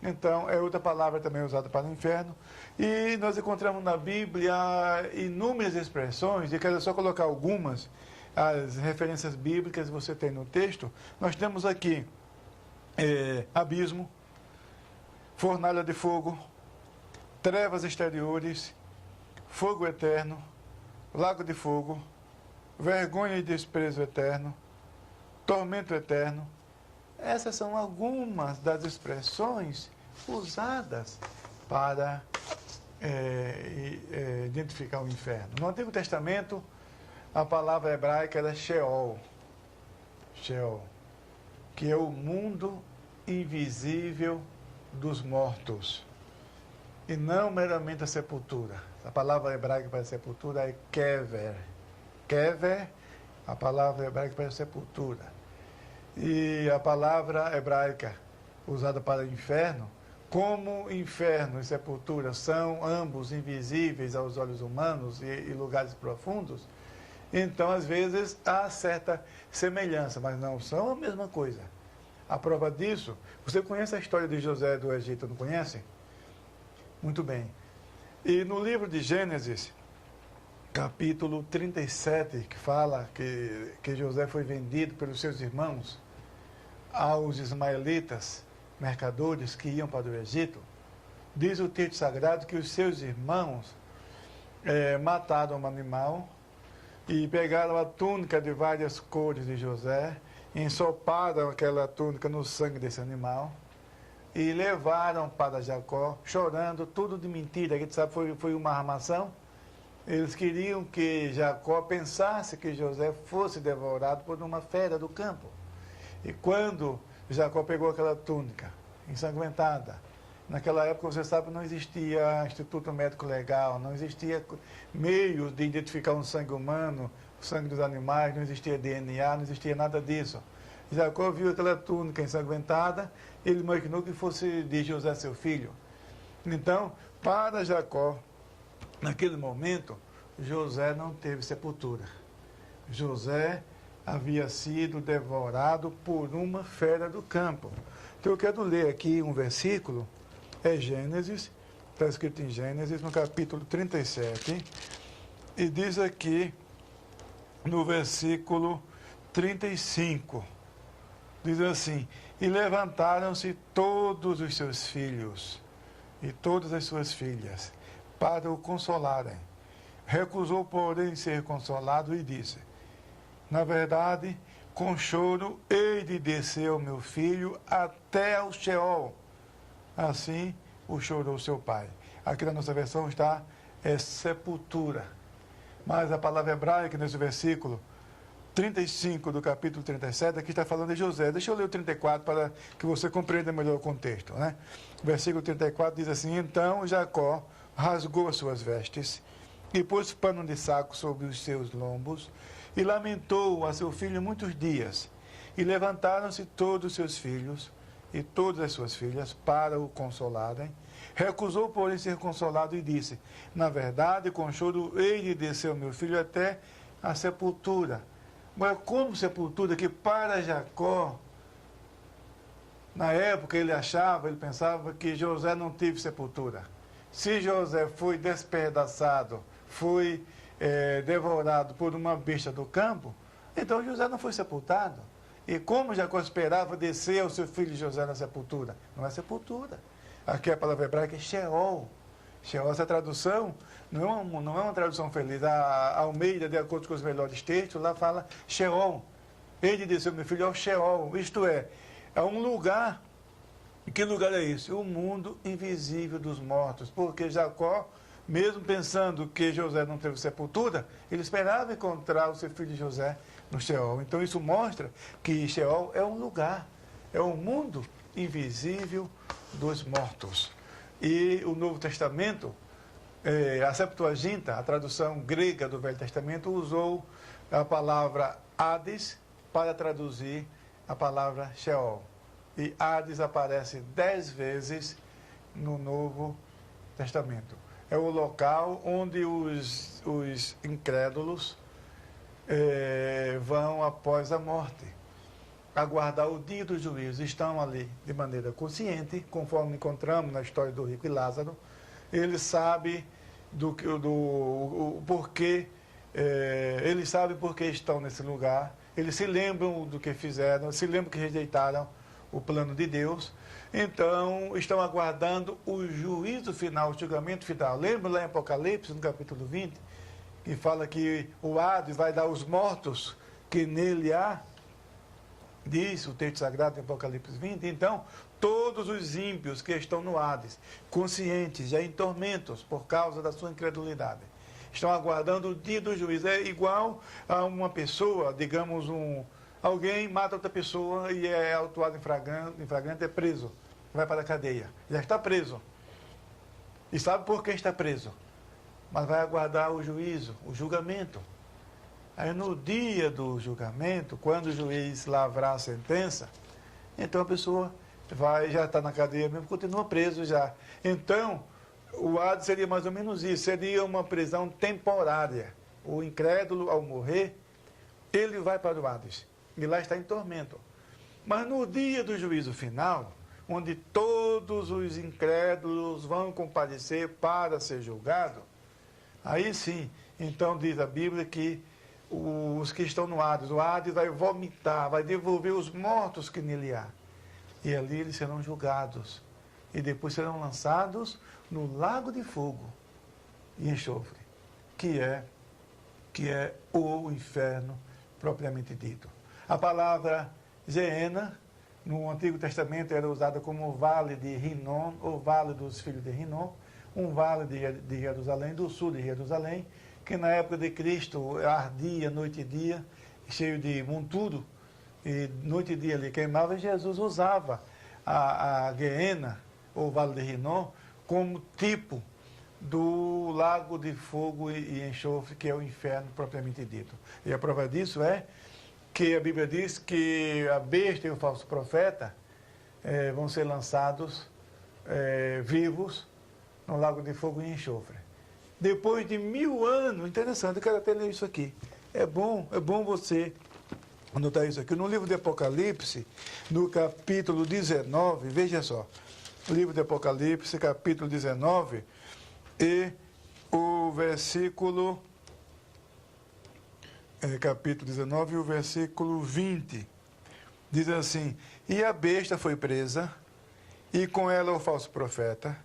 Então, é outra palavra também usada para o inferno. E nós encontramos na Bíblia inúmeras expressões, e quero só colocar algumas, as referências bíblicas que você tem no texto. Nós temos aqui abismo, fornalha de fogo, trevas exteriores, fogo eterno, lago de fogo, vergonha e desprezo eterno, tormento eterno. Essas são algumas das expressões usadas para identificar o inferno. No Antigo Testamento, a palavra hebraica era Sheol, Sheol, que é o mundo invisível dos mortos, e não meramente a sepultura. A palavra hebraica para sepultura é kever. Kever, a palavra hebraica para sepultura. E a palavra hebraica usada para inferno, como inferno e sepultura são ambos invisíveis aos olhos humanos e lugares profundos, então às vezes há certa semelhança, mas não são a mesma coisa. A prova disso, você conhece a história de José do Egito, não conhece? Muito bem. E no livro de Gênesis, capítulo 37, que fala que José foi vendido pelos seus irmãos aos ismaelitas, mercadores que iam para o Egito, diz o texto sagrado que os seus irmãos mataram um animal e pegaram a túnica de várias cores de José, ensoparam aquela túnica no sangue desse animal e levaram para Jacó, chorando, tudo de mentira. A gente sabe que foi uma armação. Eles queriam que Jacó pensasse que José fosse devorado por uma fera do campo. E quando Jacó pegou aquela túnica ensanguentada, naquela época, você sabe, não existia Instituto Médico Legal, não existia meios de identificar um sangue humano, o sangue dos animais, não existia DNA, não existia nada disso. Jacó viu aquela túnica ensanguentada, ele imaginou que fosse de José, seu filho. Então, para Jacó, naquele momento, José não teve sepultura. José havia sido devorado por uma fera do campo. Então eu quero ler aqui um versículo, é Gênesis, está escrito em Gênesis, no capítulo 37, e diz aqui, no versículo 35, diz assim: e levantaram-se todos os seus filhos e todas as suas filhas para o consolarem. Recusou, porém, ser consolado e disse: na verdade, com choro hei de descer o meu filho até ao Sheol. Assim o chorou seu pai. Aqui na nossa versão está sepultura. Mas a palavra hebraica nesse versículo 35 do capítulo 37, aqui está falando de José. Deixa eu ler o 34 para que você compreenda melhor o contexto, né? O versículo 34 diz assim: então Jacó rasgou as suas vestes e pôs pano de saco sobre os seus lombos e lamentou a seu filho muitos dias. E levantaram-se todos os seus filhos e todas as suas filhas para o consolarem. Recusou, porém, ser consolado e disse: na verdade, com choro hei de descer o meu filho até a sepultura. Mas como sepultura que para Jacó, na época ele pensava que José não teve sepultura. Se José foi despedaçado, foi devorado por uma besta do campo, então José não foi sepultado. E como Jacó esperava descer o seu filho José na sepultura? Não é sepultura. Aqui a palavra hebraica é Sheol. Sheol, essa tradução não é uma tradução feliz. A Almeida, de acordo com os melhores textos, lá fala Sheol. Ele desceu meu filho ao Sheol, isto é um lugar. E que lugar é esse? O mundo invisível dos mortos. Porque Jacó, mesmo pensando que José não teve sepultura, ele esperava encontrar o seu filho José no Sheol. Então isso mostra que Sheol é um lugar, é um mundo invisível dos mortos. E o Novo Testamento, a Septuaginta, a tradução grega do Velho Testamento, usou a palavra Hades para traduzir a palavra Sheol. E Hades aparece 10 vezes no Novo Testamento. é o local onde os incrédulos vão após a morte, aguardar o dia do juízo. Estão ali de maneira consciente, conforme encontramos na história do rico e Lázaro. Ele sabe o porquê, eles sabem por que estão nesse lugar, eles se lembram do que fizeram, se lembram que rejeitaram o plano de Deus. Então, estão aguardando o juízo final, o julgamento final. Lembra lá em Apocalipse, no capítulo 20, que fala que o Hades vai dar os mortos que nele há? Diz o texto sagrado em Apocalipse 20. Então, todos os ímpios que estão no Hades, conscientes, já em tormentos por causa da sua incredulidade, estão aguardando o dia do juízo. É igual a uma pessoa, digamos, alguém mata outra pessoa e é autuado em flagrante, é preso, vai para a cadeia, já está preso. E sabe por que está preso? Mas vai aguardar o juízo, o julgamento. Aí no dia do julgamento, quando o juiz lavrar a sentença, então a pessoa já está na cadeia mesmo, continua preso já. Então, o Hades seria mais ou menos isso, seria uma prisão temporária. O incrédulo, ao morrer, ele vai para o Hades, e lá está em tormento. Mas no dia do juízo final, onde todos os incrédulos vão comparecer para ser julgado, aí sim, então diz a Bíblia que os que estão no Hades, o Hades vai vomitar, vai devolver os mortos que nele há. E ali eles serão julgados. E depois serão lançados no lago de fogo e enxofre, que é o inferno propriamente dito. A palavra Geena, no Antigo Testamento, era usada como o vale de Rinom, ou vale dos filhos de Rinom, um vale de Jerusalém, do sul de Jerusalém, que na época de Cristo ardia noite e dia, cheio de monturo, e noite e dia ali queimava, e Jesus usava a Geena, ou Vale de Rinom, como tipo do lago de fogo e enxofre, que é o inferno propriamente dito. E a prova disso é que a Bíblia diz que a besta e o falso profeta vão ser lançados vivos no lago de fogo e enxofre. Depois de 1000 anos, interessante, eu quero até ler isso aqui. É bom você anotar isso aqui. No livro de Apocalipse, no capítulo 19, veja só. Livro de Apocalipse, capítulo 19, e o versículo... capítulo 19 e o versículo 20. Diz assim: E a besta foi presa, e com ela o falso profeta,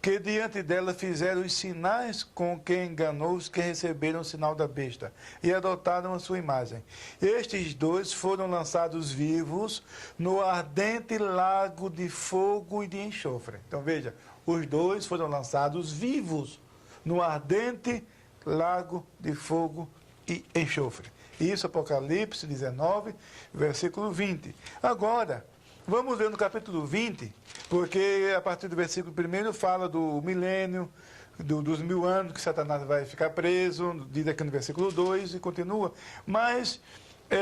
que diante dela fizeram os sinais com que enganou os que receberam o sinal da besta e adotaram a sua imagem. Estes dois foram lançados vivos no ardente lago de fogo e de enxofre. Então veja, os dois foram lançados vivos no ardente lago de fogo e enxofre. Isso, Apocalipse 19, versículo 20. Agora, vamos ver no capítulo 20, porque a partir do versículo 1 fala do milênio, dos 1000 anos que Satanás vai ficar preso, diz aqui no versículo 2 e continua. Mas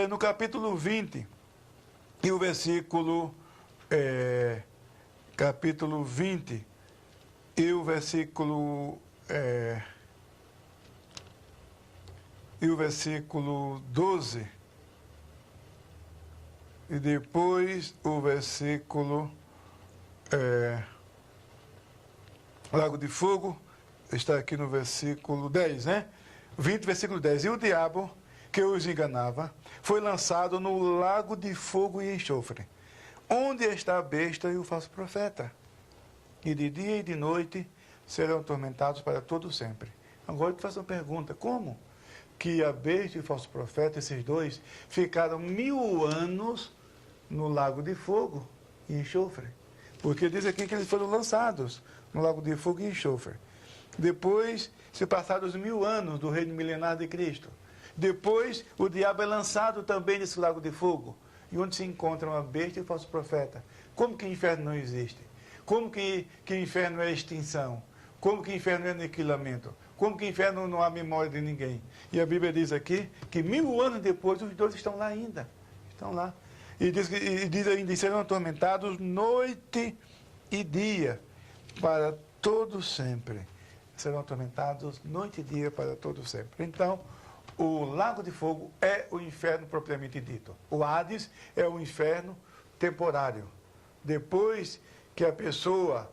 no capítulo 20 e o versículo capítulo 20 e o versículo e o versículo 12, e depois o versículo Lago de Fogo, está aqui no versículo 10, né? 20, versículo 10. E o diabo, que os enganava, foi lançado no lago de fogo e enxofre, onde está a besta e o falso profeta. E de dia e de noite serão atormentados para todo sempre. Agora eu te faço uma pergunta: como que a besta e o falso profeta, esses dois, ficaram 1000 anos no lago de fogo e enxofre? Porque diz aqui que eles foram lançados no lago de fogo e enxofre. Depois, se passaram os 1000 anos do reino milenar de Cristo. Depois, o diabo é lançado também nesse lago de fogo. E onde se encontram a besta e o falso profeta. Como que o inferno não existe? Como que o inferno é extinção? Como que o inferno é aniquilamento? Como que o inferno não há memória de ninguém? E a Bíblia diz aqui que 1000 anos depois, os dois estão lá ainda. Estão lá. E diz ainda, serão atormentados noite e dia, para todo sempre. serão atormentados noite e dia para todo sempre. Então, o lago de fogo é o inferno propriamente dito. O Hades é o inferno temporário. Depois que a pessoa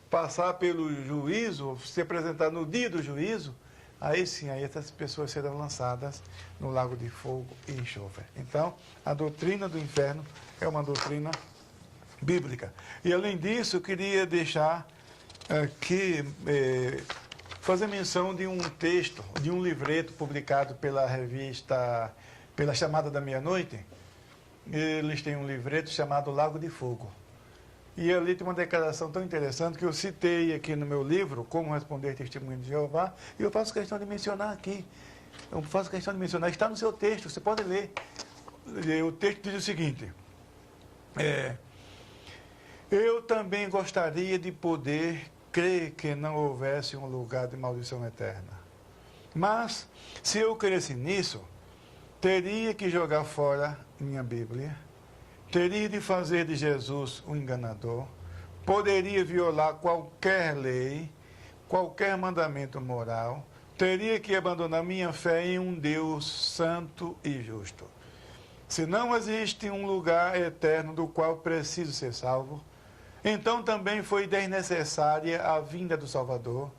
passar pelo juízo, se apresentar no dia do juízo, aí sim, aí essas pessoas serão lançadas no lago de fogo e enxofre. Então, a doutrina do inferno é uma doutrina bíblica. E além disso, eu queria deixar aqui, fazer menção de um texto, de um livreto publicado pela revista, pela Chamada da Meia-Noite. Eles têm um livreto chamado Lago de Fogo. E ali tem uma declaração tão interessante que eu citei aqui no meu livro, Como Responder Testemunho de Jeová, e eu faço questão de mencionar aqui. Eu faço questão de mencionar, está no seu texto, você pode ler. O texto diz o seguinte: eu também gostaria de poder crer que não houvesse um lugar de maldição eterna. Mas, se eu cresce nisso, teria que jogar fora minha Bíblia, teria de fazer de Jesus um enganador, poderia violar qualquer lei, qualquer mandamento moral, teria que abandonar minha fé em um Deus santo e justo. Se não existe um lugar eterno do qual preciso ser salvo, então também foi desnecessária a vinda do Salvador.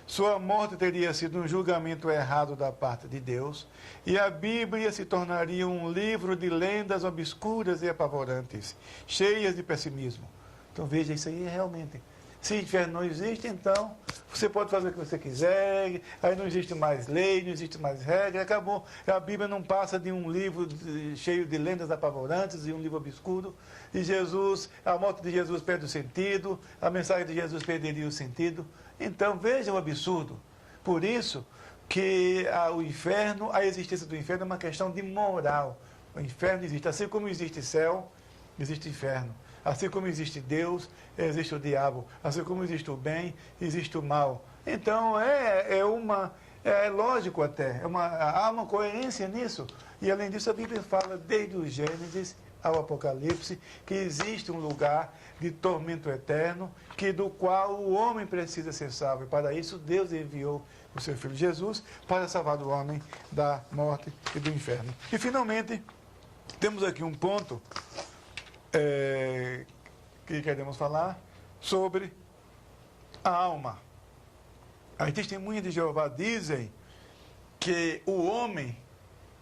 Sua morte teria sido um julgamento errado da parte de Deus, e a Bíblia se tornaria um livro de lendas obscuras e apavorantes, cheias de pessimismo. Então veja, isso aí realmente. Se o inferno não existe, então você pode fazer o que você quiser, aí não existe mais lei, não existe mais regra, acabou. A Bíblia não passa de um livro cheio de lendas apavorantes e um livro obscuro. E Jesus, a morte de Jesus perde o sentido, a mensagem de Jesus perderia o sentido. Então veja o absurdo. Por isso que o inferno, a existência do inferno é uma questão de moral. O inferno existe, assim como existe céu, existe inferno. Assim como existe Deus, existe o diabo. Assim como existe o bem, existe o mal. Então, é lógico até. Há uma coerência nisso. E, além disso, a Bíblia fala, desde o Gênesis ao Apocalipse, que existe um lugar de tormento eterno, do qual o homem precisa ser salvo. E, para isso, Deus enviou o seu Filho Jesus para salvar o homem da morte e do inferno. E, finalmente, temos aqui um ponto que queremos falar sobre a alma. As testemunhas de Jeová dizem que o homem,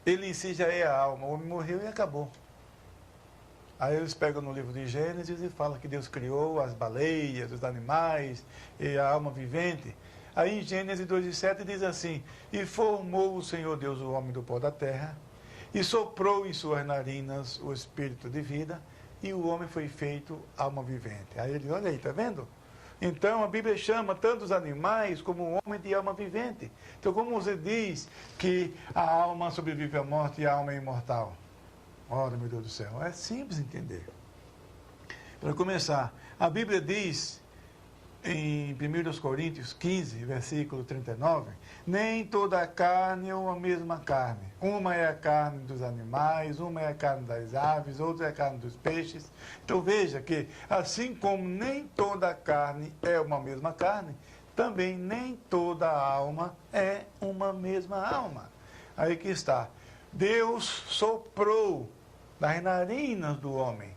ele em si já é a alma. O homem morreu e acabou. Aí eles pegam no livro de Gênesis e falam que Deus criou as baleias, os animais e a alma vivente. Aí em Gênesis 2:7 diz assim: e formou o Senhor Deus o homem do pó da terra, e soprou em suas narinas o espírito de vida, e o homem foi feito alma vivente. Aí ele, olha aí, está vendo? Então a Bíblia chama tanto os animais como o homem de alma vivente. Então como você diz que a alma sobrevive à morte e a alma é imortal? Ora, meu Deus do céu, é simples entender. Para começar, a Bíblia diz em 1 Coríntios 15, versículo 39, nem toda a carne é uma mesma carne. Uma é a carne dos animais, uma é a carne das aves, outra é a carne dos peixes. Então veja que, assim como nem toda a carne é uma mesma carne, também nem toda a alma é uma mesma alma. Aí que está. Deus soprou nas narinas do homem.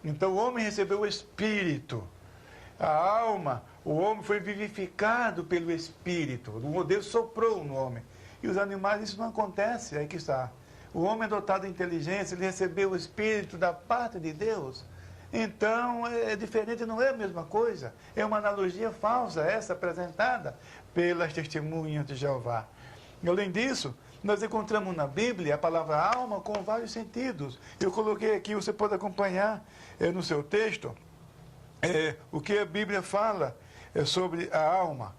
Então o homem recebeu o Espírito. A alma, o homem foi vivificado pelo Espírito. Deus soprou no homem. E os animais, isso não acontece. Aí que está. O homem é dotado de inteligência, ele recebeu o Espírito da parte de Deus. Então, é diferente, não é a mesma coisa. É uma analogia falsa, essa apresentada pelas testemunhas de Jeová. E, além disso, nós encontramos na Bíblia a palavra alma com vários sentidos. Eu coloquei aqui, você pode acompanhar no seu texto, o que a Bíblia fala sobre a alma.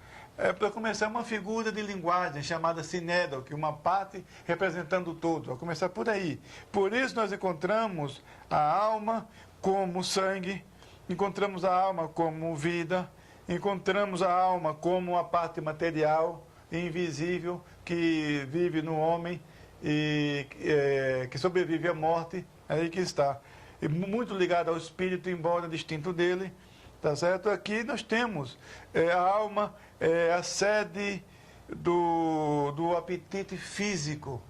Para começar, uma figura de linguagem chamada sinédrio, que é uma parte representando o todo. Vou começar por aí. Por isso nós encontramos a alma como sangue, encontramos a alma como vida, encontramos a alma como a parte material, invisível, que vive no homem e que sobrevive à morte. Aí que está. Muito ligado ao espírito, embora distinto dele, Tá certo? Aqui nós temos a alma, a sede do apetite físico.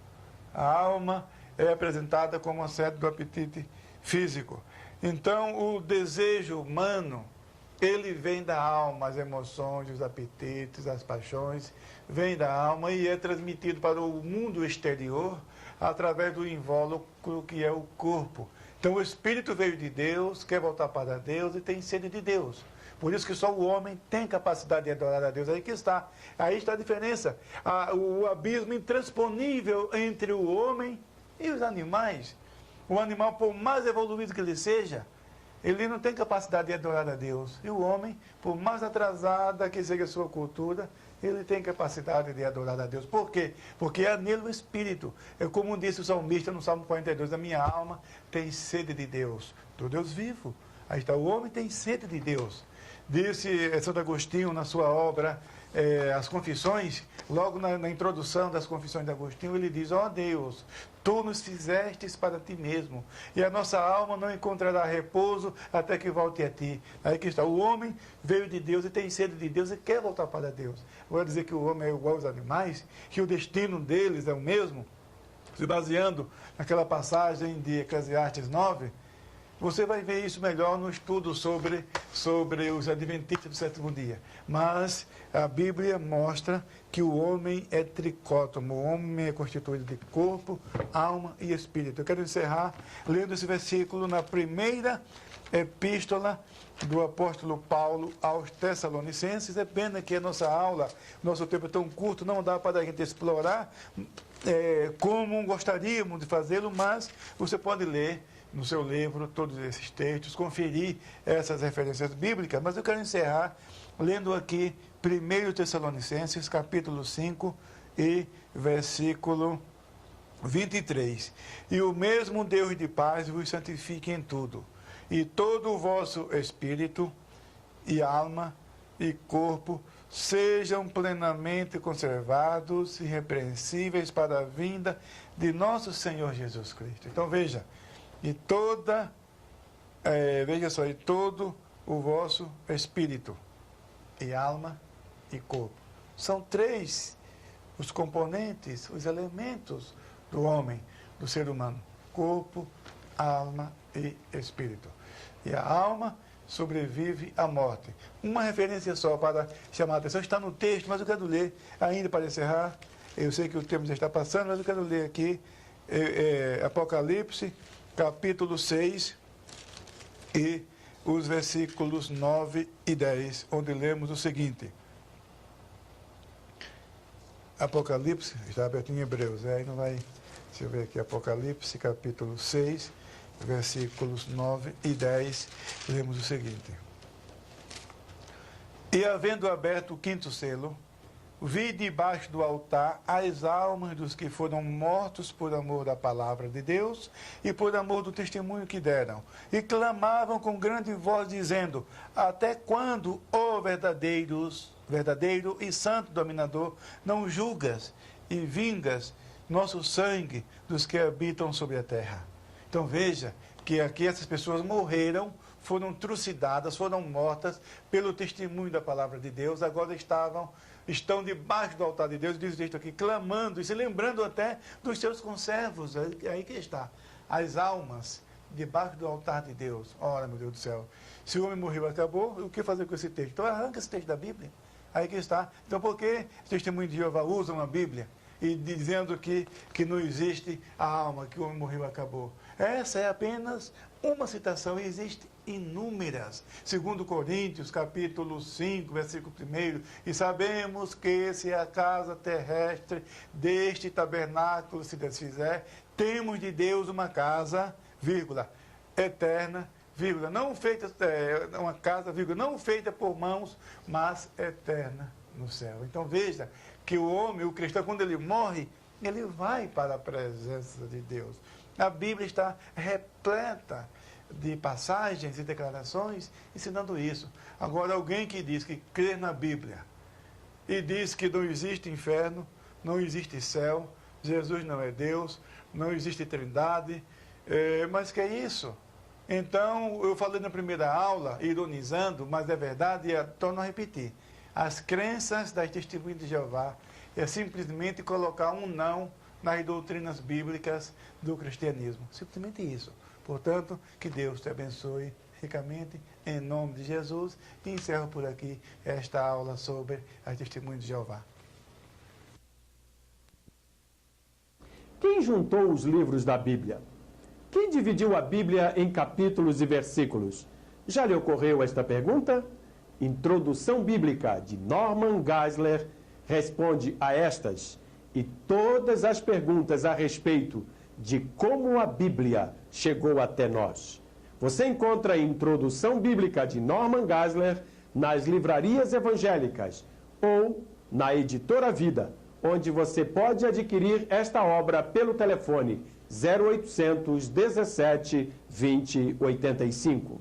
A alma é apresentada como a sede do apetite físico. Então, o desejo humano, ele vem da alma, as emoções, os apetites, as paixões, vem da alma e é transmitido para o mundo exterior através do invólucro que é o corpo. Então, o espírito veio de Deus, quer voltar para Deus e tem sede de Deus. Por isso que só o homem tem capacidade de adorar a Deus. Aí que está. Aí está a diferença. O abismo intransponível entre o homem e os animais. O animal, por mais evoluído que ele seja, ele não tem capacidade de adorar a Deus. E o homem, por mais atrasada que seja a sua cultura, ele tem capacidade de adorar a Deus. Por quê? Porque é nele o Espírito. É como disse o salmista no Salmo 42, a minha alma tem sede de Deus, do Deus vivo. Aí está, o homem tem sede de Deus. Disse Santo Agostinho na sua obra As Confissões, logo na introdução das Confissões de Agostinho, ele diz, ó Deus, tu nos fizestes para ti mesmo, e a nossa alma não encontrará repouso até que volte a ti. Aí que está, o homem veio de Deus e tem sede de Deus e quer voltar para Deus. Vou dizer que o homem é igual aos animais, que o destino deles é o mesmo, se baseando naquela passagem de Eclesiastes 9, você vai ver isso melhor no estudo sobre os adventistas do sétimo dia. Mas a Bíblia mostra que o homem é tricótomo. O homem é constituído de corpo, alma e espírito. Eu quero encerrar lendo esse versículo na primeira epístola do apóstolo Paulo aos Tessalonicenses. É pena que a nossa aula, nosso tempo é tão curto, não dá para a gente explorar como gostaríamos de fazê-lo, mas você pode ler no seu livro todos esses textos, conferir essas referências bíblicas, mas eu quero encerrar lendo aqui 1 Tessalonicenses, capítulo 5 e versículo 23. E o mesmo Deus de paz vos santifique em tudo, e todo o vosso espírito e alma e corpo sejam plenamente conservados e irrepreensíveis para a vinda de nosso Senhor Jesus Cristo. Então veja, e todo o vosso espírito e alma e corpo. São três os componentes, os elementos do homem, do ser humano: corpo, alma e espírito. E a alma sobrevive à morte. Uma referência só para chamar a atenção, está no texto, mas eu quero ler ainda para encerrar. Eu sei que o tempo já está passando, mas eu quero ler aqui Apocalipse, capítulo 6 e os versículos 9 e 10, onde lemos o seguinte. Apocalipse, está aberto em Hebreus, aí não vai, deixa eu ver aqui, Apocalipse, capítulo 6, versículos 9 e 10, lemos o seguinte. E havendo aberto o quinto selo, vi debaixo do altar as almas dos que foram mortos por amor da palavra de Deus e por amor do testemunho que deram. E clamavam com grande voz, dizendo: até quando, ó verdadeiro e santo dominador, não julgas e vingas nosso sangue dos que habitam sobre a terra? Então veja que aqui essas pessoas morreram, foram trucidadas, foram mortas pelo testemunho da palavra de Deus, agora estão debaixo do altar de Deus, diz o texto aqui, clamando e se lembrando até dos seus conservos. Aí que está, as almas debaixo do altar de Deus. Ora, meu Deus do céu, se o homem morreu, acabou, o que fazer com esse texto? Então arranca esse texto da Bíblia. Aí que está. Então por que o testemunho de Jeová usa uma Bíblia e dizendo que não existe a alma, que o homem morreu, acabou? Essa é apenas uma citação, e existe inúmeras. 2 Coríntios, capítulo 5, versículo 1, e sabemos que se a casa terrestre deste tabernáculo se desfizer, temos de Deus uma casa, vírgula, eterna, vírgula, não feita, uma casa, vírgula, não feita por mãos, mas eterna no céu. Então veja que o homem, o cristão, quando ele morre, ele vai para a presença de Deus. A Bíblia está repleta de passagens e declarações ensinando isso. Agora, alguém que diz que crê na Bíblia e diz que não existe inferno, não existe céu, Jesus não é Deus, não existe trindade, mas que é isso? Então, eu falei na primeira aula, ironizando, mas é verdade, e torno a repetir. As crenças das testemunhas de Jeová é simplesmente colocar um não nas doutrinas bíblicas do cristianismo. Simplesmente isso. Portanto, que Deus te abençoe ricamente, em nome de Jesus, e encerro por aqui esta aula sobre as testemunhas de Jeová. Quem juntou os livros da Bíblia? Quem dividiu a Bíblia em capítulos e versículos? Já lhe ocorreu esta pergunta? Introdução Bíblica, de Norman Geisler, responde a estas e todas as perguntas a respeito de como a Bíblia chegou até nós. Você encontra a Introdução Bíblica de Norman Geisler nas livrarias evangélicas ou na Editora Vida, onde você pode adquirir esta obra pelo telefone 0800 17 20 85.